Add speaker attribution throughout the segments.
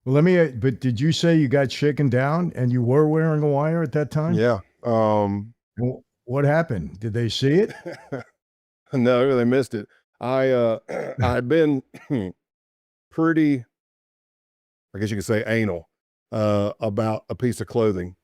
Speaker 1: Well, but did you say you got shaken down and you were wearing a wire at that time?
Speaker 2: Yeah.
Speaker 1: What happened? Did they see it?
Speaker 2: No, they missed it. I I'd been pretty, I guess you could say, anal about a piece of clothing.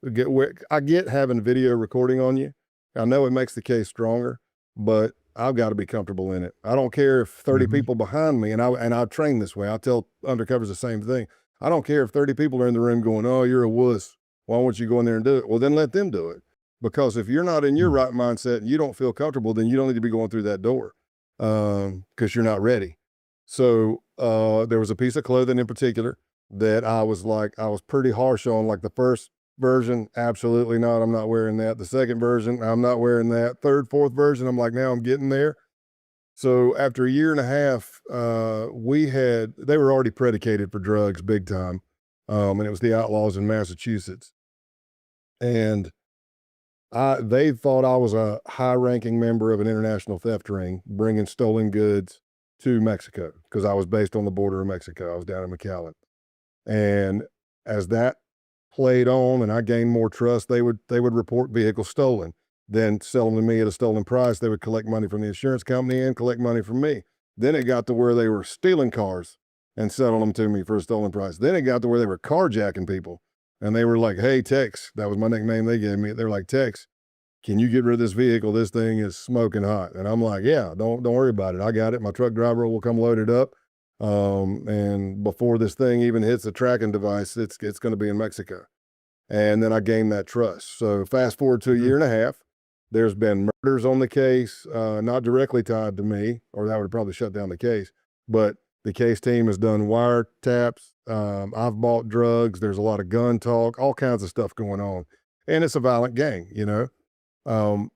Speaker 2: I get having video recording on you. I know it makes the case stronger, but I've got to be comfortable in it. I don't care if 30
Speaker 1: Mhm.
Speaker 2: people behind me, and I train this way. I tell undercovers the same thing. I don't care if 30 people are in the room going, "Oh, you're a wuss. Why won't you go in there and do it?" Well, then let them do it. Because if you're not in your
Speaker 1: Mm.
Speaker 2: right mindset and you don't feel comfortable, then you don't need to be going through that door because you're not ready. So there was a piece of clothing in particular that I was pretty harsh on. Like the first version, absolutely not. I'm not wearing that. The second version, I'm not wearing that. Third, fourth version, I'm like, now I'm getting there. So after a year and a half, they were already predicated for drugs big time. And it was the Outlaws in Massachusetts. And they thought I was a high ranking member of an international theft ring bringing stolen goods to Mexico because I was based on the border of Mexico. I was down in McAllen. And as that played on and I gained more trust, they would report vehicles stolen, then sell them to me at a stolen price. They would collect money from the insurance company and collect money from me. Then it got to where they were stealing cars and selling them to me for a stolen price. Then it got to where they were carjacking people. And they were like, "Hey, Tex," that was my nickname they gave me. They're like, "Tex, can you get rid of this vehicle? This thing is smoking hot." And I'm like, "Yeah, don't worry about it. I got it. My truck driver will come load it up. And before this thing even hits the tracking device, it's going to be in Mexico." And then I gained that trust. So fast forward to a
Speaker 1: Mhm.
Speaker 2: year and a half, there's been murders on the case, not directly tied to me, or that would probably shut down the case. But the case team has done wiretaps. I've bought drugs. There's a lot of gun talk, all kinds of stuff going on, and it's a violent gang, you know. Um,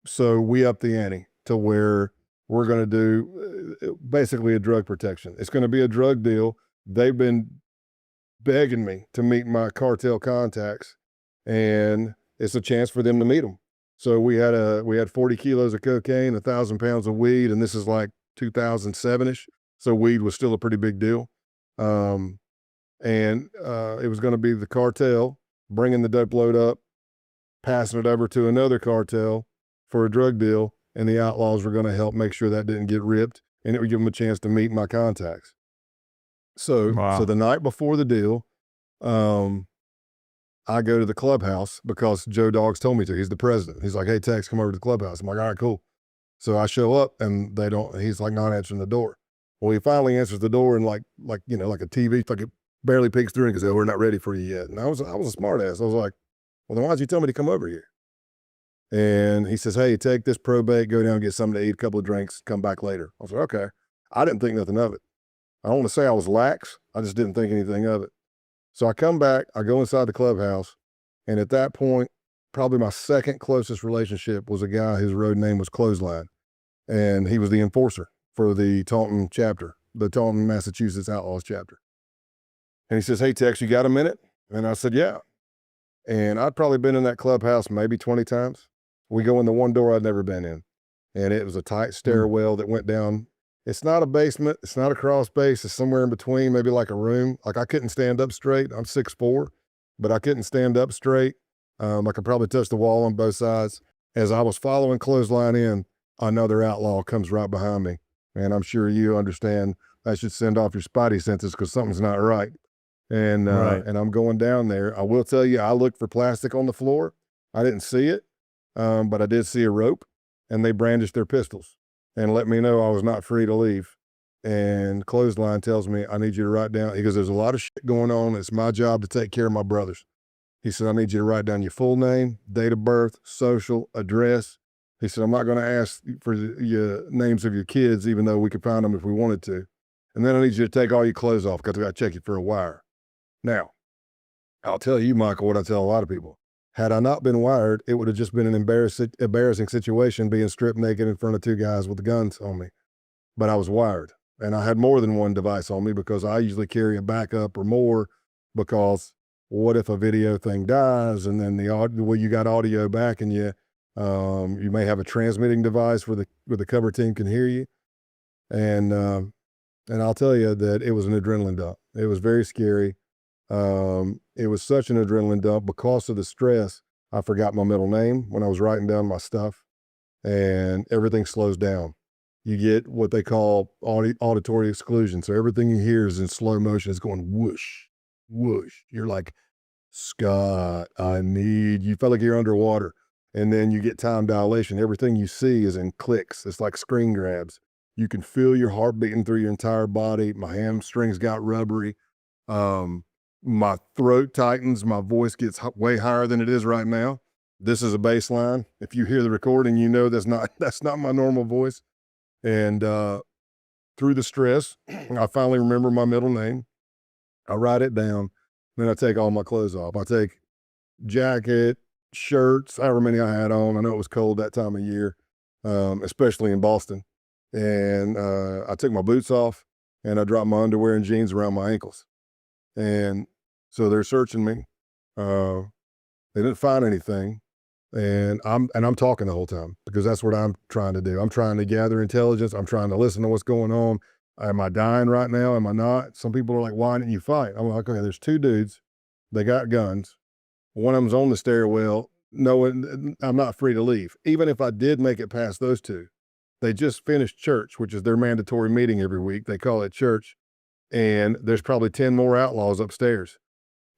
Speaker 2: so we up the ante to where we're going to do basically a drug protection. It's going to be a drug deal. They've been begging me to meet my cartel contacts, and it's a chance for them to meet them. So we had 40 kilos of cocaine, 1,000 pounds of weed, and this is like 2007 ish. So weed was still a pretty big deal. Um, and it was going to be the cartel bringing the dope load up, passing it over to another cartel for a drug deal, and the outlaws were going to help make sure that didn't get ripped, and it would give them a chance to meet my contacts. So
Speaker 1: Wow.
Speaker 2: the night before the deal, um, I go to the clubhouse because Joe Doggs told me to. He's the president. He's like, "Hey, Tex, come over to the clubhouse." I'm like, "All right, cool." So I show up and they don't. He's like not answering the door. Well, he finally answers the door and like a TV, like it barely peeks through and goes, "Oh, we're not ready for you yet." And I was a smart ass. I was like, "Well, then why'd you tell me to come over here?" And he says, "Hey, take this probate, go down and get something to eat, a couple of drinks, come back later." I was like, "Okay." I didn't think nothing of it. I don't want to say I was lax. I just didn't think anything of it. So I come back, I go inside the clubhouse, and at that point, probably my second closest relationship was a guy whose road name was Clothesline, and he was the enforcer for the Taunton chapter, the Taunton, Massachusetts Outlaws chapter. And he says, "Hey, Tex, you got a minute?" And I said, "Yeah." And I'd probably been in that clubhouse maybe 20 times. We go in the one door I'd never been in, and it was a tight
Speaker 1: Mm.
Speaker 2: stairwell that went down. It's not a basement. It's not a crawl space. It's somewhere in between, maybe like a room. Like I couldn't stand up straight. I'm 6'4", but I couldn't stand up straight. I could probably touch the wall on both sides. As I was following Clothesline in, another outlaw comes right behind me. And I'm sure you understand that should send off your spidey senses because something's not right.
Speaker 1: Right.
Speaker 2: And I'm going down there. I will tell you, I looked for plastic on the floor. I didn't see it, but I did see a rope, and they brandished their pistols and let me know I was not free to leave. And Clothesline tells me, "I need you to write down." He goes, "There's a lot of shit going on. It's my job to take care of my brothers." He said, "I need you to write down your full name, date of birth, social, address." He said, "I'm not going to ask for your names of your kids, even though we could find them if we wanted to. And then I need you to take all your clothes off because I got to check you for a wire." Now, I'll tell you, Michael, what I tell a lot of people. Had I not been wired, it would have just been an embarrassing situation being stripped naked in front of two guys with guns on me. But I was wired, and I had more than one device on me because I usually carry a backup or more because what if a video thing dies and then the audio, well, you got audio back and you may have a transmitting device where the cover team can hear you. And, and I'll tell you that it was an adrenaline dump. It was very scary. It was such an adrenaline dump because of the stress. I forgot my middle name when I was writing down my stuff, and everything slows down. You get what they call auditory exclusion. So everything you hear is in slow motion. It's going whoosh, whoosh. You're like, Scott, you feel like you're underwater. And then you get time dilation. Everything you see is in clicks. It's like screen grabs. You can feel your heart beating through your entire body. My hamstrings got rubbery. My throat tightens. My voice gets way higher than it is right now. This is a bass line. If you hear the recording, you know that's not my normal voice. And through the stress, I finally remember my middle name. I write it down. Then I take all my clothes off. I take jacket, shirts, however many I had on. I know it was cold that time of year, especially in Boston. And I took my boots off and I dropped my underwear and jeans around my ankles. And so they're searching me. They didn't find anything. And I'm talking the whole time because that's what I'm trying to do. I'm trying to gather intelligence. I'm trying to listen to what's going on. Am I dying right now? Am I not? Some people are like, why didn't you fight? I'm like, okay, there's two dudes. They got guns. One of them's on the stairwell. No, I'm not free to leave. Even if I did make it past those two, they just finished church, which is their mandatory meeting every week. They call it church. And there's probably 10 more outlaws upstairs.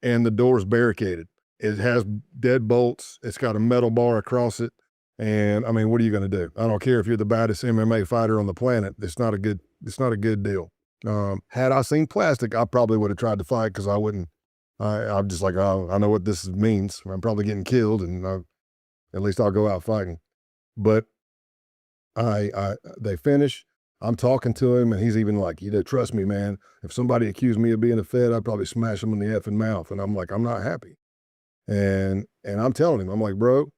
Speaker 2: And the door's barricaded. It has dead bolts. It's got a metal bar across it. And I mean, what are you going to do? I don't care if you're the baddest MMA fighter on the planet. It's not a good deal. Had I seen plastic, I probably would have tried to fight because I'm just like, oh, I know what this means. I'm probably getting killed and at least I'll go out fighting. But they finish. I'm talking to him and he's even like, trust me, man, if somebody accused me of being a Fed, I'd probably smash them in the effing mouth. And I'm like, I'm not happy. And I'm telling him, I'm like, bro,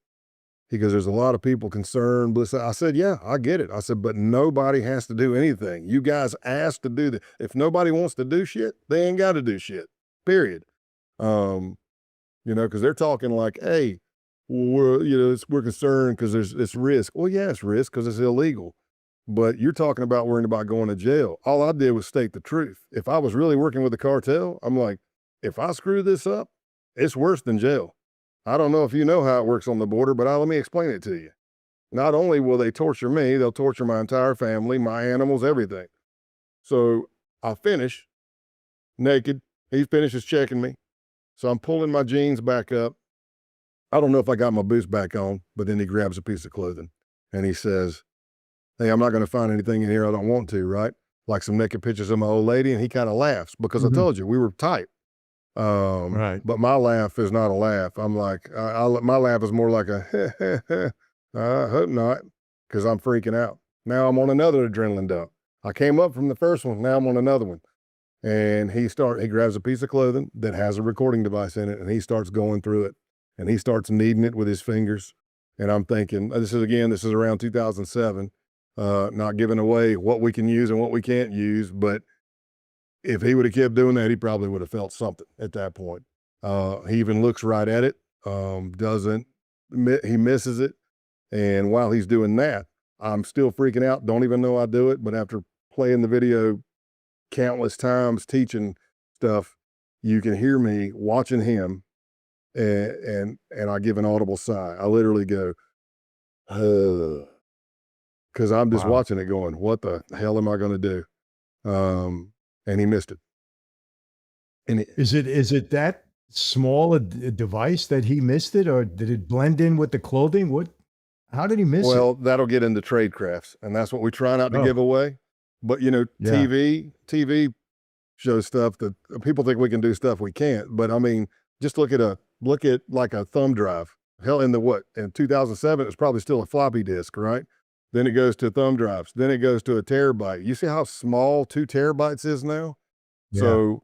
Speaker 2: he goes, there's a lot of people concerned. I said, yeah, I get it. I said, but nobody has to do anything. You guys asked to do that. If nobody wants to do shit, they ain't got to do shit, period. Because they're talking like, hey, we're concerned because it's risk. Well, yeah, it's risk because it's illegal. But you're talking about worrying about going to jail. All I did was state the truth. If I was really working with the cartel, I'm like, if I screw this up, it's worse than jail. I don't know if you know how it works on the border, but let me explain it to you. Not only will they torture me, they'll torture my entire family, my animals, everything. So I finish naked. He finishes checking me. So I'm pulling my jeans back up. I don't know if I got my boots back on, but then he grabs a piece of clothing and he says, hey, I'm not going to find anything in here I don't want to, right? Like some naked pictures of my old lady. And he kind of laughs because I told you we were tight.
Speaker 1: Right.
Speaker 2: But my laugh is not a laugh. I'm like, my laugh is more like a, I hope not, because I'm freaking out. Now I'm on another adrenaline dump. I came up from the first one. Now I'm on another one. And he grabs a piece of clothing that has a recording device in it and he starts going through it and he starts kneading it with his fingers. And I'm thinking, this is around 2007, not giving away what we can use and what we can't use, but if he would have kept doing that, he probably would have felt something at that point. He even looks right at it, he misses it. And while he's doing that, I'm still freaking out. Don't even know I do it. But after playing the video countless times, teaching stuff, you can hear me watching him and I give an audible sigh. I literally go, because I'm just watching it going, what the hell am I going to do? And he missed it. And
Speaker 1: Is it that small a device that he missed it, or did it blend in with the clothing? How did he miss it?
Speaker 2: Well, that'll get into trade crafts, and that's what we try not to give away. But TV shows stuff that people think we can do stuff we can't. But I mean, just look at like a thumb drive. Hell, in 2007, it was probably still a floppy disk, right? Then it goes to thumb drives. Then it goes to a terabyte. You see how small 2 terabytes is now?
Speaker 1: Yeah.
Speaker 2: So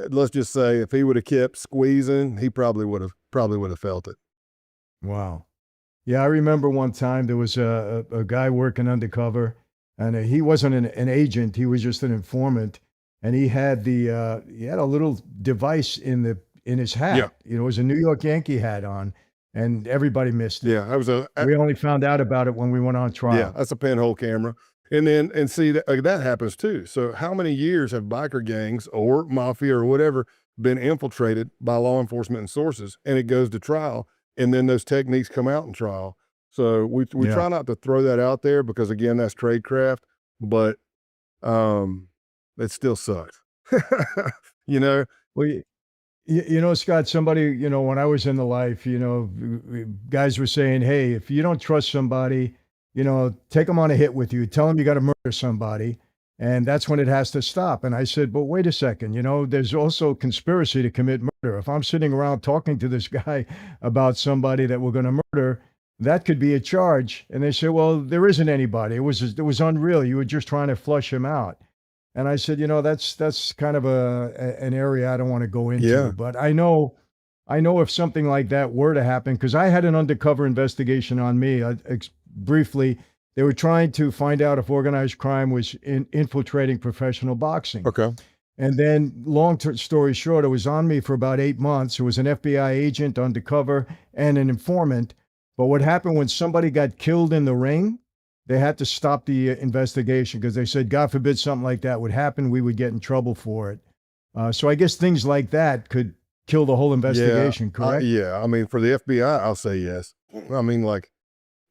Speaker 2: let's just say if he would have kept squeezing, he probably would have felt it.
Speaker 1: Wow. Yeah, I remember one time there was a guy working undercover, and he wasn't an agent; he was just an informant, and he had a little device in his hat.
Speaker 2: Yeah.
Speaker 1: It was a New York Yankee hat on, and everybody missed it.
Speaker 2: Yeah,
Speaker 1: we only found out about it when we went on trial.
Speaker 2: Yeah, that's a pinhole camera. And see that happens too. So how many years have biker gangs or mafia or whatever been infiltrated by law enforcement and sources, and it goes to trial, and then those techniques come out in trial. So we
Speaker 1: Yeah.
Speaker 2: try not to throw that out there because, again, that's tradecraft, but it still sucks. You know?
Speaker 1: Well, you know, Scott, somebody, you know, when I was in the life, you know, guys were saying, hey, if you don't trust somebody, you know, take them on a hit with you. Tell them you got to murder somebody. And that's when it has to stop. And I said, but wait a second, you know, there's also conspiracy to commit murder. If I'm sitting around talking to this guy about somebody that we're going to murder, that could be a charge. And they say, well, there isn't anybody. It was unreal. You were just trying to flush him out. And I said, you know, that's kind of an area I don't want to go into.
Speaker 2: Yeah.
Speaker 1: But I know if something like that were to happen, because I had an undercover investigation on me. Briefly, they were trying to find out if organized crime was infiltrating professional boxing.
Speaker 2: Okay.
Speaker 1: And then, story short, it was on me for about 8 months. It was an FBI agent undercover and an informant. But what happened when somebody got killed in the ring? They had to stop the investigation because they said, God forbid something like that would happen, we would get in trouble for it. So I guess things like that could kill the whole investigation, correct?
Speaker 2: Yeah. I mean, for the FBI, I'll say yes. I mean, like,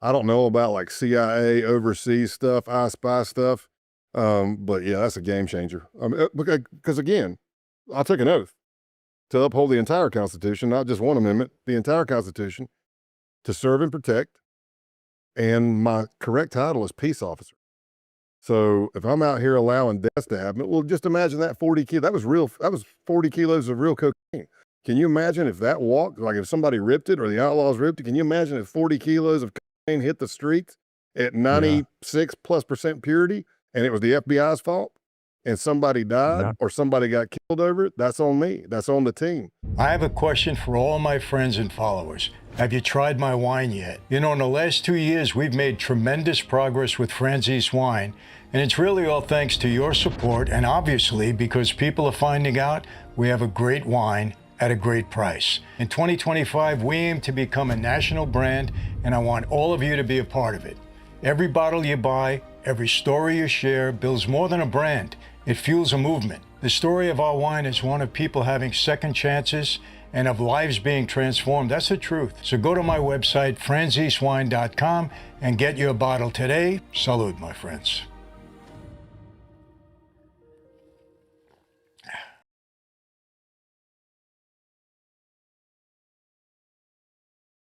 Speaker 2: I don't know about like CIA overseas stuff, I Spy stuff. But yeah, that's a game changer. Because again, I took an oath to uphold the entire Constitution, not just one amendment, the entire Constitution, to serve and protect. And my correct title is peace officer. So if I'm out here allowing deaths to happen, well, just imagine that 40 kilos, that was 40 kilos of real cocaine. Can you imagine if that walked, like if somebody ripped it or the Outlaws ripped it, can you imagine if 40 kilos of cocaine hit the streets at 96+% purity and it was the FBI's fault and somebody died or somebody got killed over it? That's on me. That's on the team.
Speaker 3: I have a question for all my friends and followers. Have you tried my wine yet? You know, in the last 2 years, we've made tremendous progress with Franzese wine, and it's really all thanks to your support, and obviously because people are finding out we have a great wine at a great price. In 2025, we aim to become a national brand, and I want all of you to be a part of it. Every bottle you buy, every story you share builds more than a brand. It fuels a movement. The story of our wine is one of people having second chances and of lives being transformed. That's the truth. So go to my website, franzesewine.com, and get your bottle today. Salud, my friends.